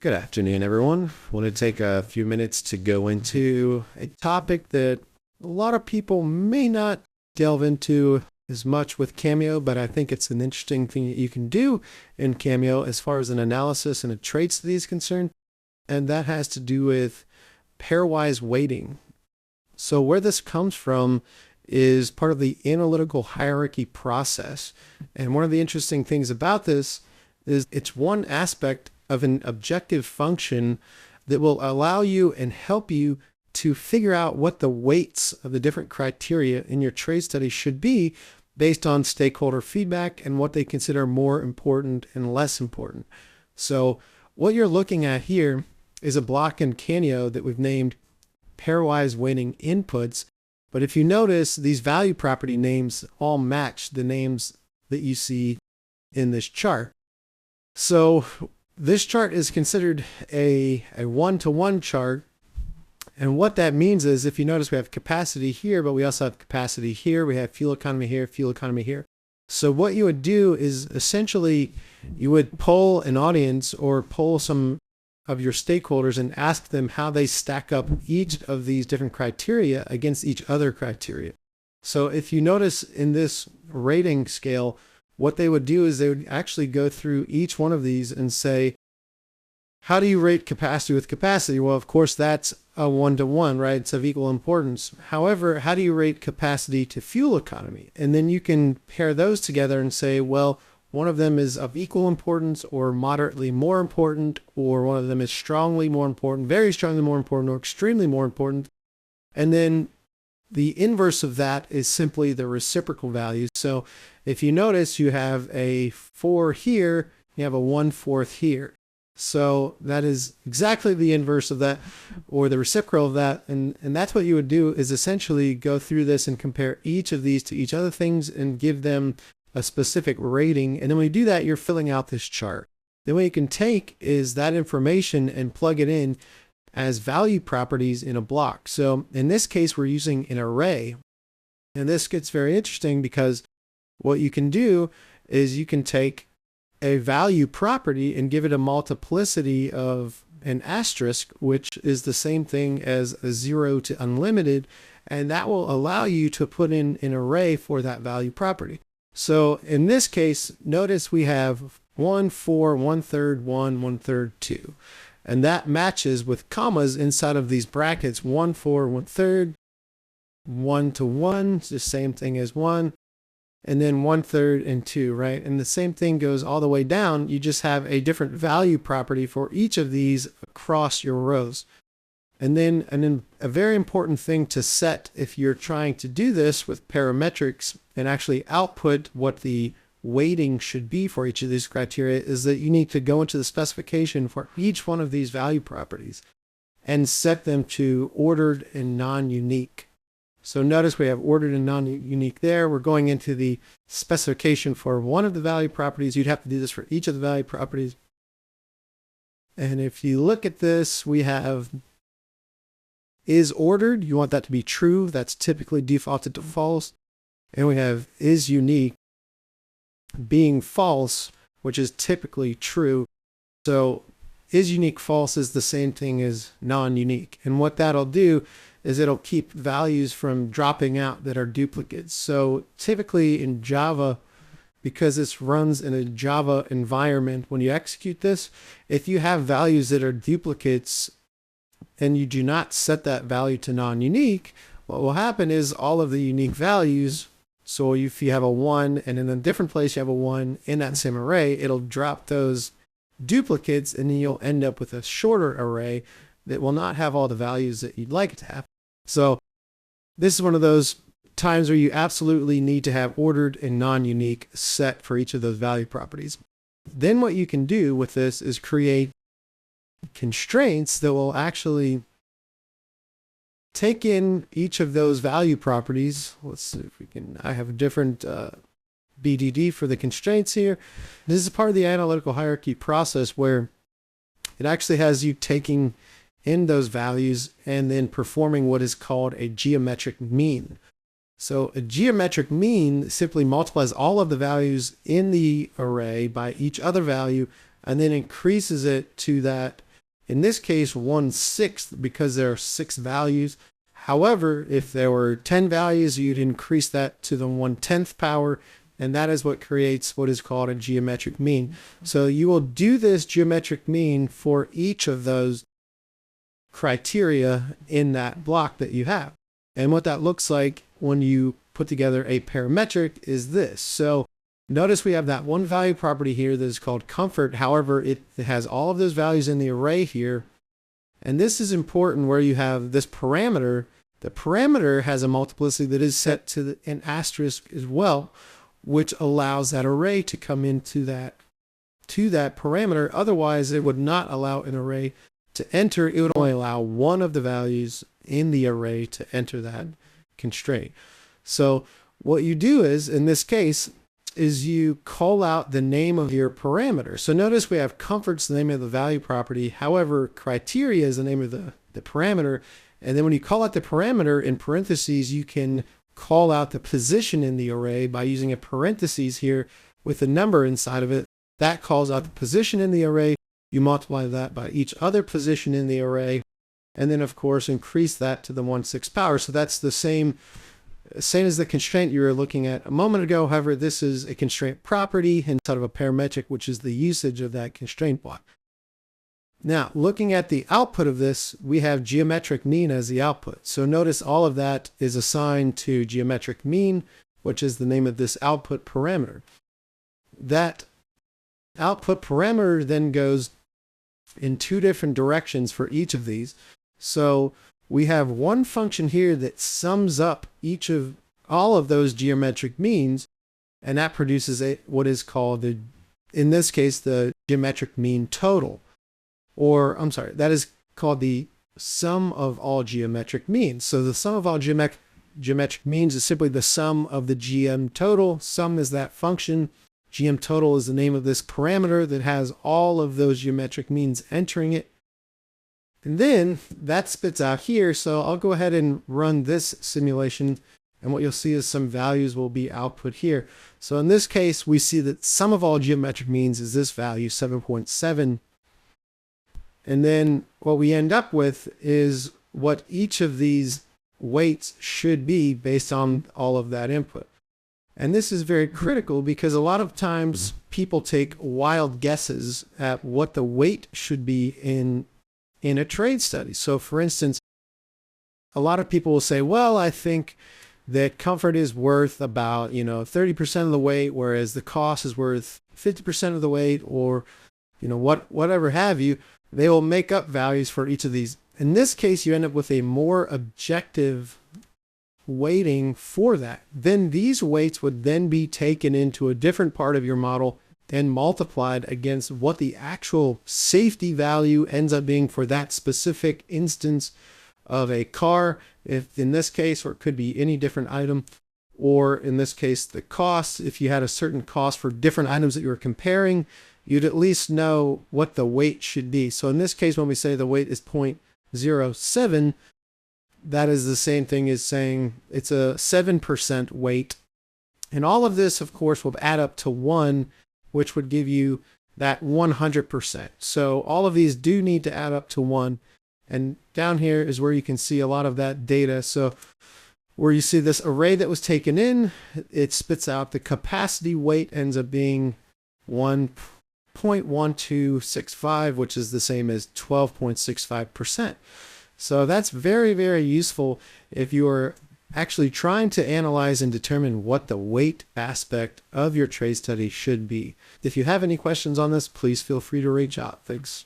Good afternoon, everyone. I want to take a few minutes to go into a topic that a lot of people may not delve into as much with Cameo, but I think it's an interesting thing that you can do in Cameo as far as an analysis and a trade study is concerned, and that has to do with pairwise weighting. So where this comes from is part of the analytical hierarchy process, and one of the interesting things about this is it's one aspect of an objective function that will allow you and help you to figure out what the weights of the different criteria in your trade study should be based on stakeholder feedback and what they consider more important and less important. So what you're looking at here is a block in Cameo that we've named pairwise weighting inputs. But if you notice, these value property names all match the names that you see in this chart. So this chart is considered a one-to-one chart. And what that means is, if you notice, we have capacity here, but we also have capacity here. We have fuel economy here, fuel economy here. So what you would do is essentially you would poll an audience or poll some of your stakeholders and ask them how they stack up each of these different criteria against each other criteria. So if you notice in this rating scale, what they would do is they would actually go through each one of these and say, how do you rate capacity with capacity? Well, of course, that's a one-to-one, right? It's of equal importance. However, how do you rate capacity to fuel economy? And then you can pair those together and say, well, one of them is of equal importance or moderately more important, or one of them is strongly more important, very strongly more important, or extremely more important. And then the inverse of that is simply the reciprocal value. So if you notice, you have a 4 here, you have a 1/4 here. So that is exactly the inverse of that, or the reciprocal of that. And that's what you would do, is essentially go through this and compare each of these to each other things and give them a specific rating. And then when you do that, you're filling out this chart. Then what you can take is that information and plug it in as value properties in a block. So in this case, we're using an array. And this gets very interesting because what you can do is you can take a value property and give it a multiplicity of an asterisk, which is the same thing as a 0 to unlimited. And that will allow you to put in an array for that value property. So in this case, notice we have 1, 4, 1/3, 1, 1/3, 2. And that matches with commas inside of these brackets, 1, 4, 1/3, 1-to-1, it's the same thing as 1, and then 1/3 and 2, right? And the same thing goes all the way down. You just have a different value property for each of these across your rows. And then a very important thing to set if you're trying to do this with parametrics and actually output what the weighting should be for each of these criteria is that you need to go into the specification for each one of these value properties and set them to ordered and non-unique. So notice we have ordered and non-unique there. We're going into the specification for one of the value properties. You'd have to do this for each of the value properties. And if you look at this, we have is ordered. You want that to be true. That's typically defaulted to false. And we have is unique being false, which is typically true. So is unique false is the same thing as non-unique. And what that'll do is it'll keep values from dropping out that are duplicates. So typically in Java, because this runs in a Java environment, when you execute this, if you have values that are duplicates and you do not set that value to non-unique, what will happen is all of the unique values, so if you have a 1 and in a different place you have a 1 in that same array, it'll drop those duplicates and then you'll end up with a shorter array that will not have all the values that you'd like it to have. So this is one of those times where you absolutely need to have ordered and non-unique set for each of those value properties. Then what you can do with this is create constraints that will actually take in each of those value properties. Let's see if we can, I have a different BDD for the constraints here. This is part of the analytical hierarchy process where it actually has you taking in those values and then performing what is called a geometric mean. So a geometric mean simply multiplies all of the values in the array by each other value and then increases it to that In this case, 1/6 because there are 6 values. However, if there were 10 values, you'd increase that to the 1/10 power, and that is what creates what is called a geometric mean. So you will do this geometric mean for each of those criteria in that block that you have. And what that looks like when you put together a parametric is this. So notice we have that one value property here that is called comfort. However, it has all of those values in the array here. And this is important where you have this parameter. The parameter has a multiplicity that is set to an asterisk as well, which allows that array to come into that parameter. Otherwise, it would not allow an array to enter. It would only allow one of the values in the array to enter that constraint. So what you do is, in this case, is you call out the name of your parameter. So notice we have comfort's the name of the value property. However, criteria is the name of the parameter. And then when you call out the parameter in parentheses, you can call out the position in the array by using a parentheses here with a number inside of it. That calls out the position in the array. You multiply that by each other position in the array. And then, of course, increase that to the 1/6 power. So that's the same as the constraint you were looking at a moment ago. However, this is a constraint property instead of a parametric, which is the usage of that constraint block. Now, looking at the output of this, we have geometric mean as the output. So notice all of that is assigned to geometric mean, which is the name of this output parameter. That output parameter then goes in 2 different directions for each of these. So we have one function here that sums up all of those geometric means, and that produces what is called, in this case, the geometric mean total. Or, I'm sorry, that is called the sum of all geometric means. So the sum of all geometric means is simply the sum of the GM total. Sum is that function. GM total is the name of this parameter that has all of those geometric means entering it. And then that spits out here. So I'll go ahead and run this simulation. And what you'll see is some values will be output here. So in this case, we see that sum of all geometric means is this value, 7.7. And then what we end up with is what each of these weights should be based on all of that input. And this is very critical because a lot of times people take wild guesses at what the weight should be in a trade study. So for instance, a lot of people will say, well, I think that comfort is worth about, 30% of the weight, whereas the cost is worth 50% of the weight, or, whatever have you. They will make up values for each of these. In this case, you end up with a more objective weighting for that. Then these weights would then be taken into a different part of your model and multiplied against what the actual safety value ends up being for that specific instance of a car, if in this case, or it could be any different item, or in this case, the cost. If you had a certain cost for different items that you were comparing, you'd at least know what the weight should be. So in this case, when we say the weight is 0.07, that is the same thing as saying it's a 7% weight. And all of this, of course, will add up to 1, which would give you that 100%. So all of these do need to add up to 1. And down here is where you can see a lot of that data. So where you see this array that was taken in, it spits out the capacity weight ends up being 1.1265, which is the same as 12.65%. So that's very, very useful if you are actually trying to analyze and determine what the weight aspect of your trade study should be. If you have any questions on this, please feel free to reach out. Thanks.